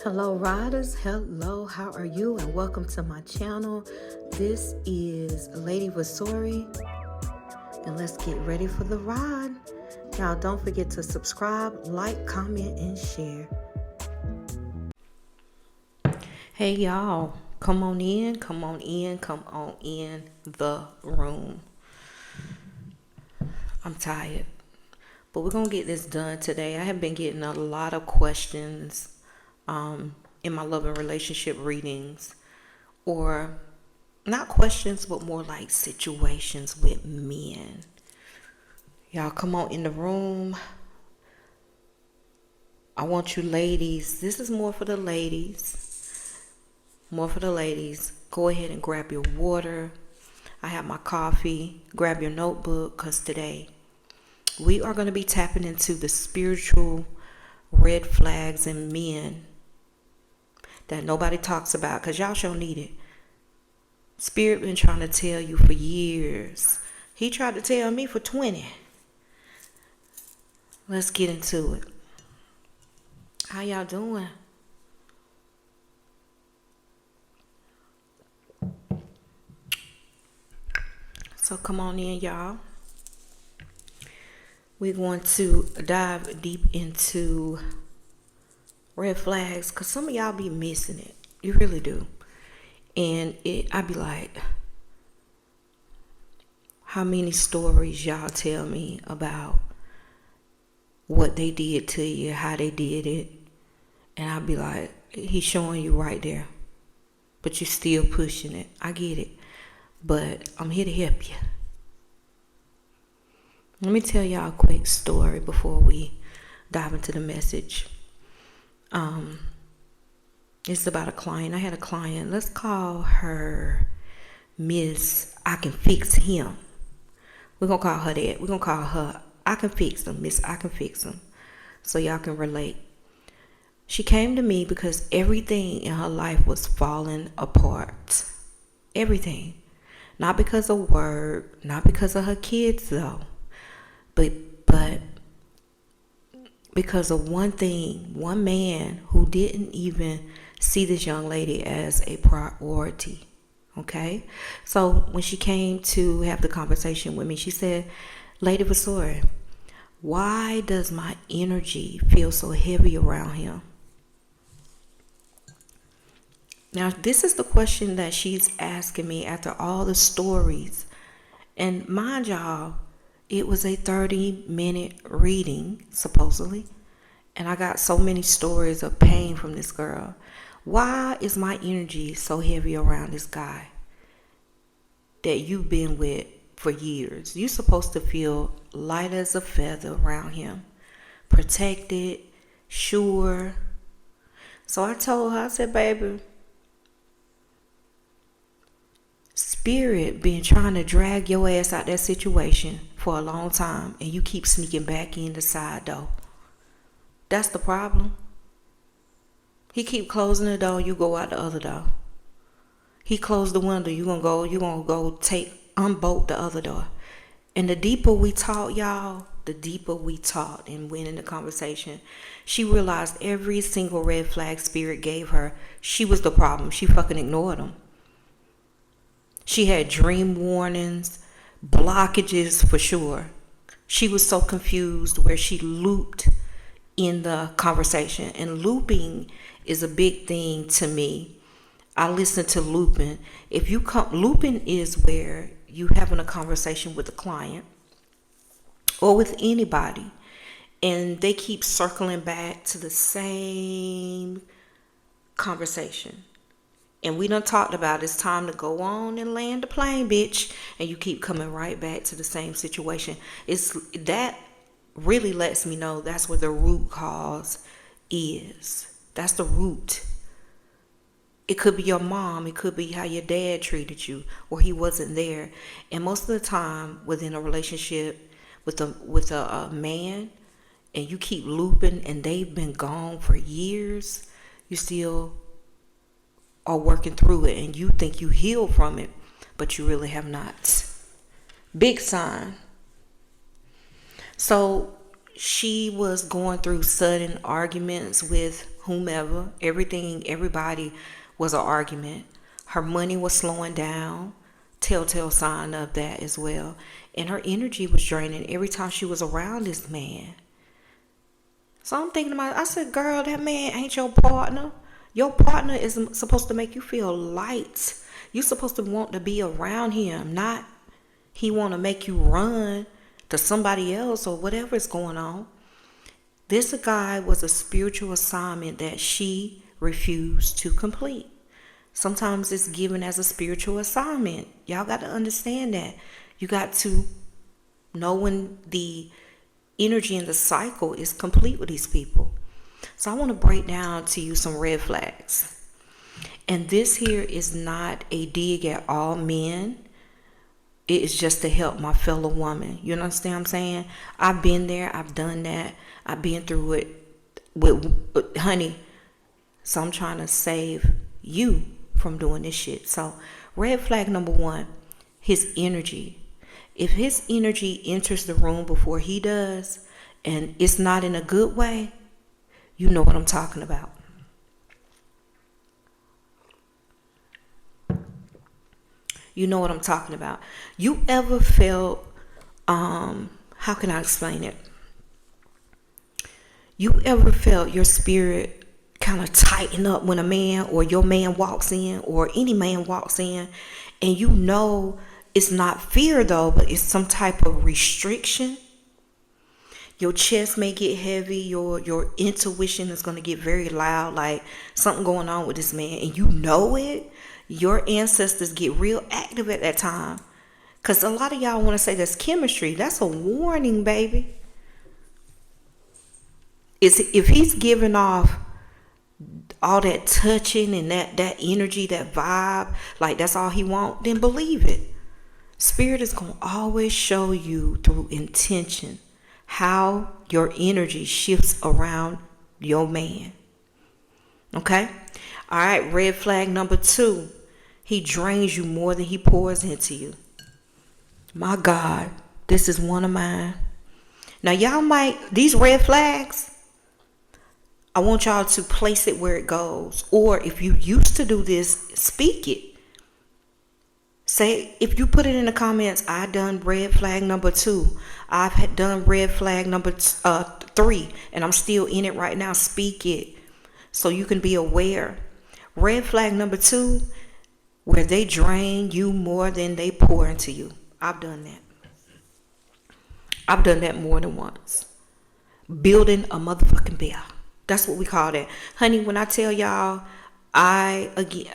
Hello riders, hello, how are you? And welcome to my channel. This is Lady Vasori, and let's get ready for the ride. Y'all don't forget to subscribe, like, comment, and share. Hey y'all, come on in the room. I'm tired, but we're gonna get this done today. I have been getting a lot of questions in my love and relationship readings, or not questions, but more like situations with men. Y'all come on in the room. I want you ladies, this is more for the ladies, Go ahead and grab your water. I have my coffee. Grab your notebook, because today we are going to be tapping into the spiritual red flags in men that nobody talks about, because y'all sure need it. Spirit been trying to tell you for years. He tried to tell me for 20. Let's get into it. How y'all doing? So come on in, y'all. We're going to dive deep into red flags, because some of y'all be missing it. You really do. And I be like, how many stories y'all tell me about what they did to you, how they did it. And I be like, he's showing you right there, but you still pushing it. I get it, but I'm here to help you. Let me tell y'all a quick story before we dive into the message. It's about a client. I had a client. Let's call her Miss I Can Fix Him. We're going to call her that. We're going to call her I Can Fix Him. Miss I Can Fix Him. So y'all can relate. She came to me because everything in her life was falling apart. Everything. Not because of work. Not because of her kids, though. But because of one thing. One man who didn't even see this young lady as a priority. Okay? So when she came to have the conversation with me, she said, Lady Vasori, why does my energy feel so heavy around him? Now, this is the question that she's asking me after all the stories. And mind y'all, it was a 30-minute reading, supposedly. And I got so many stories of pain from this girl. Why is my energy so heavy around this guy that you've been with for years? You're supposed to feel light as a feather around him. Protected, sure. So I told her, I said, baby, Spirit been trying to drag your ass out that situation for a long time, and you keep sneaking back in the side door. That's the problem. He keep closing the door, you go out the other door. He closed the window, you gonna go unbolt the other door. And the deeper we talk, y'all, and went in the conversation, she realized every single red flag Spirit gave her, she was the problem. She fucking ignored them. She had dream warnings, blockages for sure. She was so confused where she looped in the conversation. And looping is a big thing to me. I listen to looping. Looping is where you having a conversation with a client or with anybody, and they keep circling back to the same conversation. And we done talked about it's time to go on and land the plane, bitch. And you keep coming right back to the same situation. That really lets me know that's where the root cause is. That's the root. It could be your mom. It could be how your dad treated you, or he wasn't there. And most of the time within a relationship with a man, and you keep looping and they've been gone for years, you still are working through it, and you think you healed from it, but you really have not. Big sign. So she was going through sudden arguments with whomever, everything, everybody was an argument. Her money was slowing down, telltale sign of that as well. And her energy was draining every time she was around this man. So I'm thinking about it. I said, girl, that man ain't your partner. Your partner is supposed to make you feel light. You're supposed to want to be around him, not he want to make you run to somebody else or whatever is going on. This guy was a spiritual assignment that she refused to complete. Sometimes it's given as a spiritual assignment. Y'all got to understand that. You got to know when the energy and the cycle is complete with these people. So I want to break down to you some red flags. And this here is not a dig at all men. It is just to help my fellow woman. You understand what I'm saying? I've been there. I've done that. I've been through it with honey. So I'm trying to save you from doing this shit. So red flag number 1, his energy. If his energy enters the room before he does, and it's not in a good way, you know what I'm talking about. You know what I'm talking about. You ever felt, how can I explain it? You ever felt your spirit kind of tighten up when a man or your man walks in or any man walks in, and you know it's not fear though, but it's some type of restriction? Your chest may get heavy, your intuition is going to get very loud, like something going on with this man, and you know it. Your ancestors get real active at that time. Because a lot of y'all want to say that's chemistry. That's a warning, baby. If he's giving off all that touching and that energy, that vibe, like that's all he wants, then believe it. Spirit is going to always show you through intention how your energy shifts around your man. Okay? All right, red flag number 2. He drains you more than he pours into you. My God, this is one of mine. Now, y'all these red flags, I want y'all to place it where it goes. Or if you used to do this, speak it. Say, if you put it in the comments, I done red flag number 2. I've had done red flag number 3, and I'm still in it right now. Speak it so you can be aware. Red flag number 2, where they drain you more than they pour into you. I've done that. I've done that more than once. Building a motherfucking bear. That's what we call that. Honey, when I tell y'all, I'm going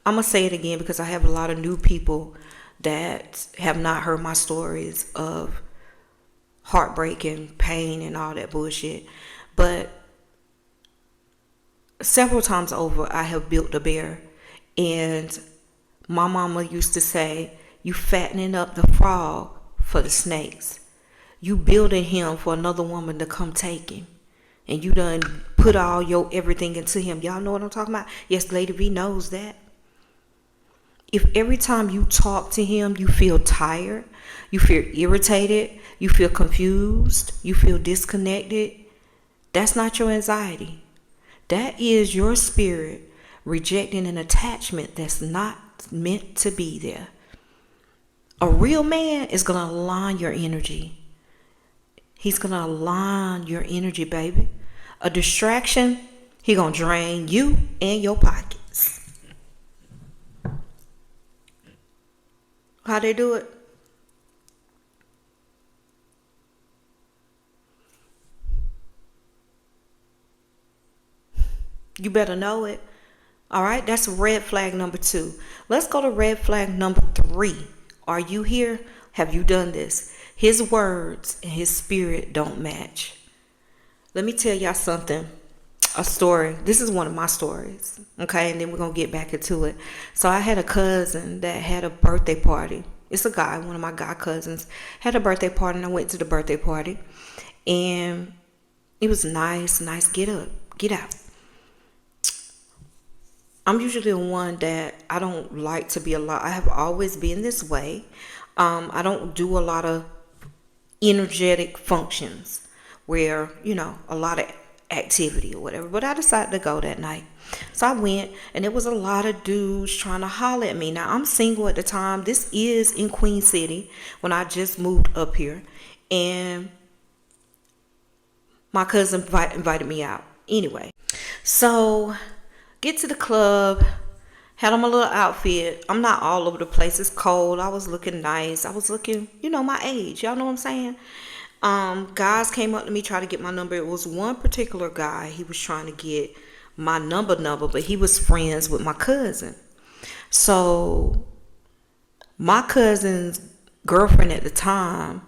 to say it again because I have a lot of new people that have not heard my stories of heartbreak and pain and all that bullshit. But several times over, I have built a bear. And my mama used to say, you fattening up the frog for the snakes. You building him for another woman to come take him. And you done put all your everything into him. Y'all know what I'm talking about? Yes, Lady V knows that. If every time you talk to him, you feel tired, you feel irritated, you feel confused, you feel disconnected, that's not your anxiety. That is your spirit rejecting an attachment that's not meant to be there. A real man is going to align your energy. He's going to align your energy, baby. A distraction, he going to drain you and your pockets. How they do it? You better know it. All right, that's red flag number 2. Let's go to red flag number 3. Are you here? Have you done this? His words and his spirit don't match. Let me tell y'all something. A story. This is one of my stories. Okay, and then we're going to get back into it. So I had a cousin that had a birthday party. It's a guy, one of my guy cousins, had a birthday party, and I went to the birthday party. And it was nice get out. I'm usually the one that I don't like to be a lot. I have always been this way. I don't do a lot of energetic functions where, a lot of activity or whatever. But I decided to go that night. So I went, and there was a lot of dudes trying to holler at me. Now, I'm single at the time. This is in Queen City when I just moved up here. And my cousin invited me out. Anyway, so get to the club. Had on my little outfit. I'm not all over the place. It's cold. I was looking nice. I was looking, my age. Y'all know what I'm saying? Guys came up to me, tried to get my number. It was one particular guy. He was trying to get my number, but he was friends with my cousin. So my cousin's girlfriend at the time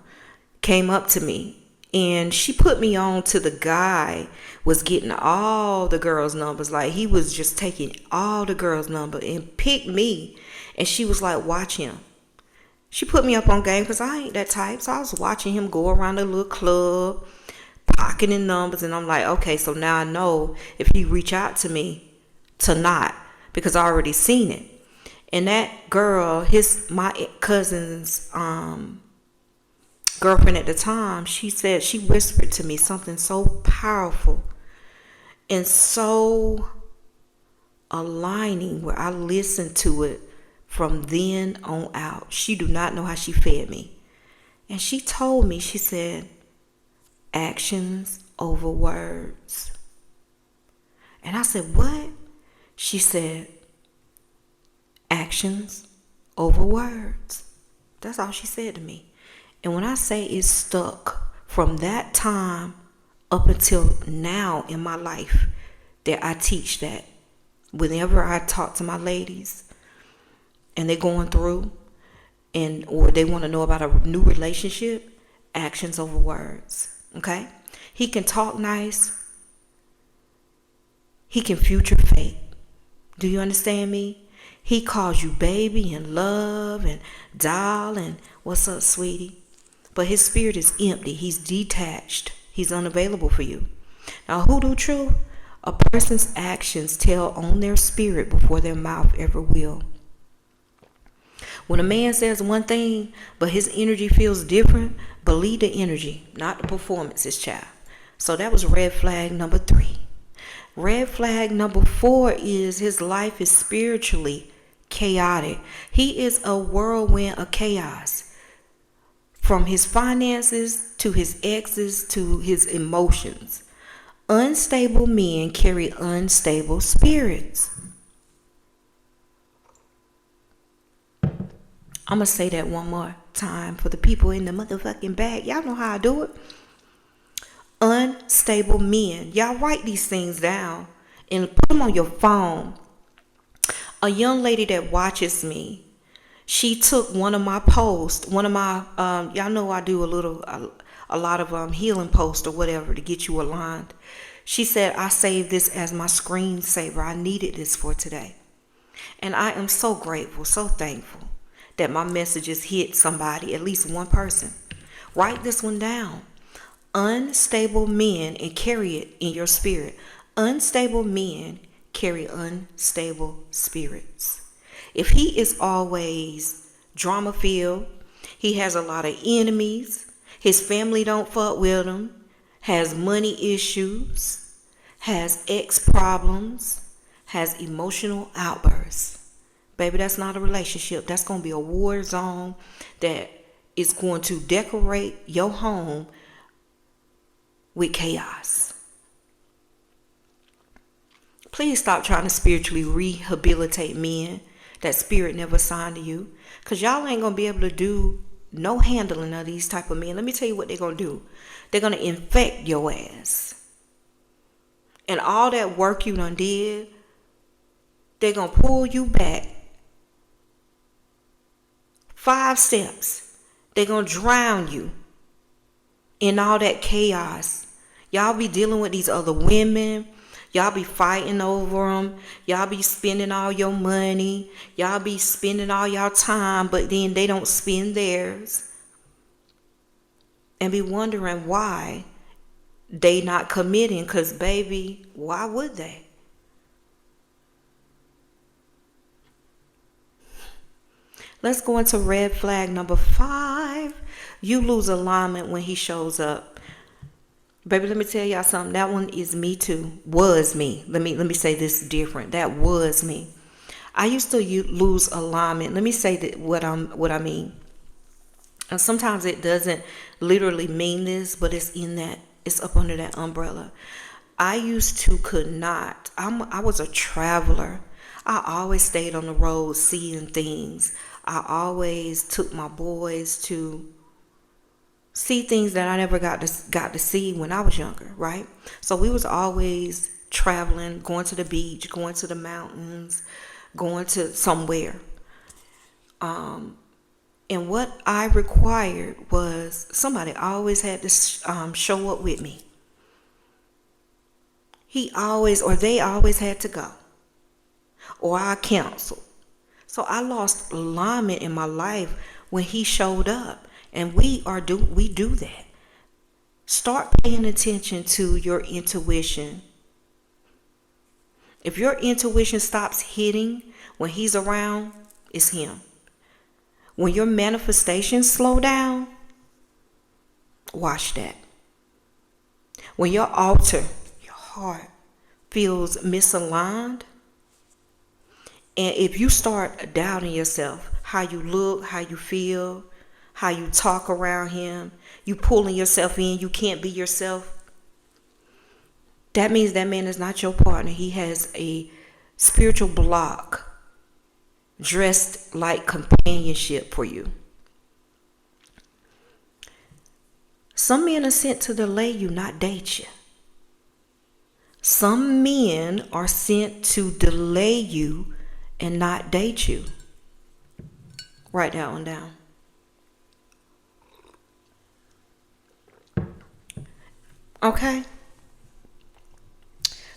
came up to me, and she put me on to the guy was getting all the girls' numbers. Like, he was just taking all the girls' number and picked me. And she was like, watch him. She put me up on game because I ain't that type. So I was watching him go around the little club, pocketing numbers. And I'm like, okay, so now I know if he reach out to me to not, because I already seen it. And that girl, my cousin's girlfriend at the time, she whispered to me something so powerful and so aligning where I listened to it from then on out. She do not know how she fed me. And she told me, she said, actions over words. And I said, what? She said, actions over words. That's all she said to me. And when I say it stuck from that time up until now in my life, that I teach that whenever I talk to my ladies and they're going through or they want to know about a new relationship, actions over words. Okay? He can talk nice. He can future fake. Do you understand me? He calls you baby and love and doll and what's up, sweetie? But his spirit is empty. He's detached. He's unavailable for you. Now, who do true? A person's actions tell on their spirit before their mouth ever will. When a man says one thing, but his energy feels different, believe the energy, not the performances, child. So that was red flag number 3. Red flag number 4 is his life is spiritually chaotic. He is a whirlwind of chaos. From his finances to his exes to his emotions. Unstable men carry unstable spirits. I'm going to say that one more time for the people in the motherfucking back. Y'all know how I do it. Unstable men. Y'all write these things down and put them on your phone. A young lady that watches me, she took one of my posts, y'all know I do a lot of healing posts or whatever to get you aligned. She said, I saved this as my screensaver. I needed this for today. And I am so grateful, so thankful that my messages hit somebody, at least one person. Write this one down. Unstable men, and carry it in your spirit. Unstable men carry unstable spirits. If he is always drama filled, he has a lot of enemies, his family don't fuck with him, has money issues, has ex problems, has emotional outbursts. Baby, that's not a relationship. That's going to be a war zone that is going to decorate your home with chaos. Please stop trying to spiritually rehabilitate men that spirit never assigned to you. Because y'all ain't going to be able to do no handling of these type of men. Let me tell you what they're going to do. They're going to infect your ass. And all that work you done did, they're going to pull you back 5 steps. They're going to drown you in all that chaos. Y'all be dealing with these other women. Y'all be fighting over them. Y'all be spending all your money. Y'all be spending all your time, but then they don't spend theirs. And be wondering why they not committing. Because, baby, why would they? Let's go into red flag number 5. You lose alignment when he shows up. Baby, let me tell y'all something. That one is me too. Was me. Let me say this different. That was me. I used to lose alignment. Let me say that what I mean. And sometimes it doesn't literally mean this, but it's up under that umbrella. I used to could not. I was a traveler. I always stayed on the road seeing things. I always took my boys to see things that I never got to see when I was younger, right? So we was always traveling, going to the beach, going to the mountains, going to somewhere. And what I required was somebody always had to show up with me. They always had to go, or I canceled. So I lost alignment in my life when he showed up, and we do that. Start paying attention to your intuition. If your intuition stops hitting when he's around, it's him. When your manifestations slow down, watch that. When your altar, your heart, feels misaligned, and if you start doubting yourself, how you look, how you feel, how you talk around him, you pulling yourself in, you can't be yourself, that means that man is not your partner. He has a spiritual block dressed like companionship for you. Some men are sent to delay you, not date you. Some men are sent to delay you and not date you. Write that one down. Okay.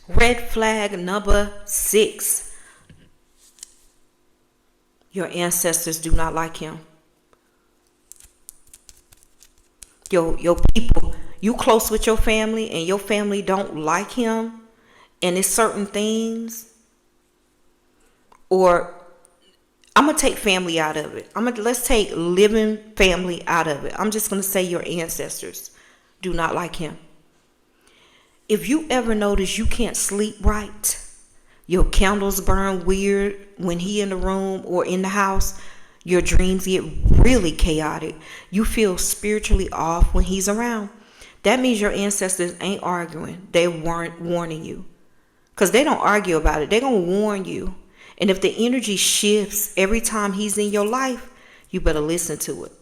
Red flag number 6. Your ancestors do not like him. Your people, you close with your family and your family don't like him, and it's certain things. Or I'm gonna take family out of it. Let's take living family out of it. I'm just gonna say your ancestors do not like him. If you ever notice you can't sleep right, your candles burn weird when he in the room or in the house, your dreams get really chaotic, you feel spiritually off when he's around, that means your ancestors ain't arguing. They weren't warning you. Because they don't argue about it. They're going to warn you. And if the energy shifts every time he's in your life, you better listen to it.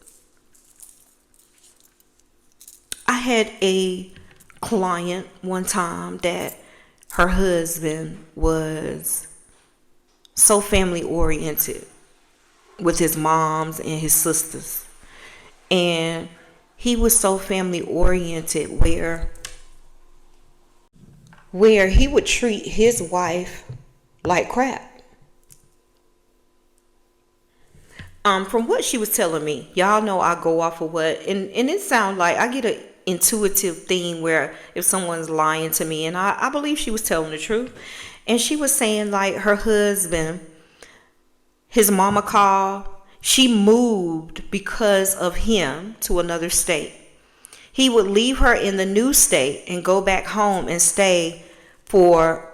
I had a client one time that her husband was so family oriented with his moms and his sisters. And he was so family oriented where he would treat his wife like crap. From what she was telling me, y'all know I go off of what, and it sounds like I get an intuitive thing where if someone's lying to me, and I believe she was telling the truth. And she was saying like her husband, his mama called, she moved because of him to another state. He would leave her in the new state and go back home and stay for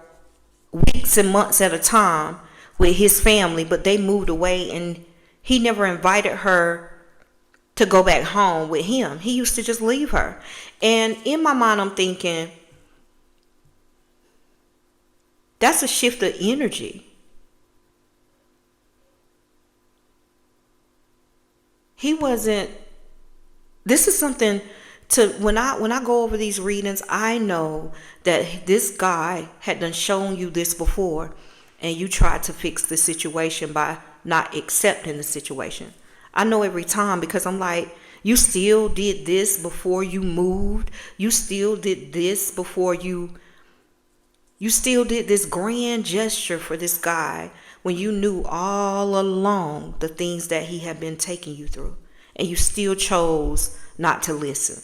weeks and months at a time with his family, but they moved away and he never invited her to go back home with him. He used to just leave her. And in my mind, I'm thinking, that's a shift of energy. This is something to, when I go over these readings, I know that this guy had done shown you this before, and you tried to fix the situation by not accepting the situation. I know every time, because I'm like, you still did this before you moved. You still did this before you still did this grand gesture for this guy when you knew all along the things that he had been taking you through, and you still chose not to listen.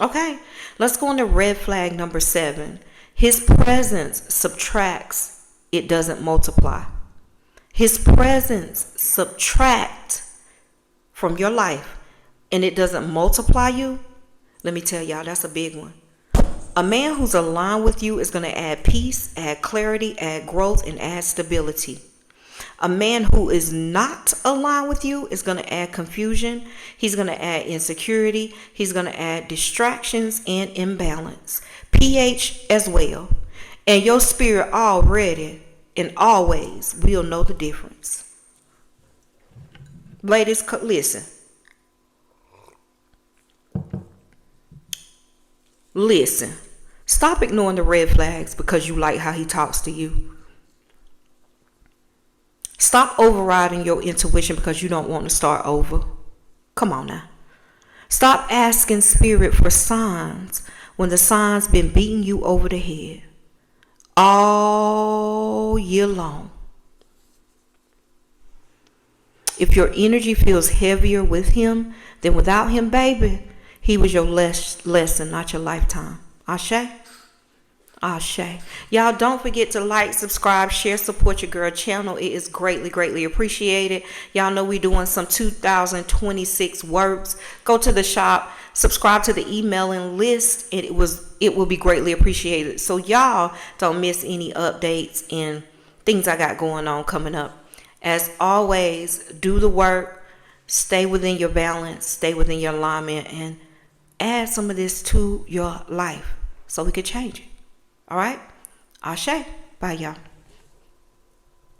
Okay, let's go on to red flag number 7. His presence subtracts, it doesn't multiply. His presence subtracts from your life and it doesn't multiply you. Let me tell y'all, that's a big one. A man who's aligned with you is going to add peace, add clarity, add growth, and add stability. A man who is not aligned with you is going to add confusion. He's going to add insecurity. He's going to add distractions and imbalance. pH as well. And your spirit already and always will know the difference. Ladies, listen. Listen. Stop ignoring the red flags because you like how he talks to you. Stop overriding your intuition because you don't want to start over. Come on now. Stop asking spirit for signs when the signs been beating you over the head all year long. If your energy feels heavier with him than without him, baby, he was your lesson, not your lifetime. Ashe? Ashe. Y'all don't forget to like, subscribe, share, support your girl channel. It is greatly, greatly appreciated. Y'all know we doing some 2026 works. Go to the shop, subscribe to the emailing list. It will be greatly appreciated. So y'all don't miss any updates and things I got going on coming up. As always, do the work, stay within your balance, stay within your alignment, and add some of this to your life so we can change it. All right? Ashe. Bye, y'all.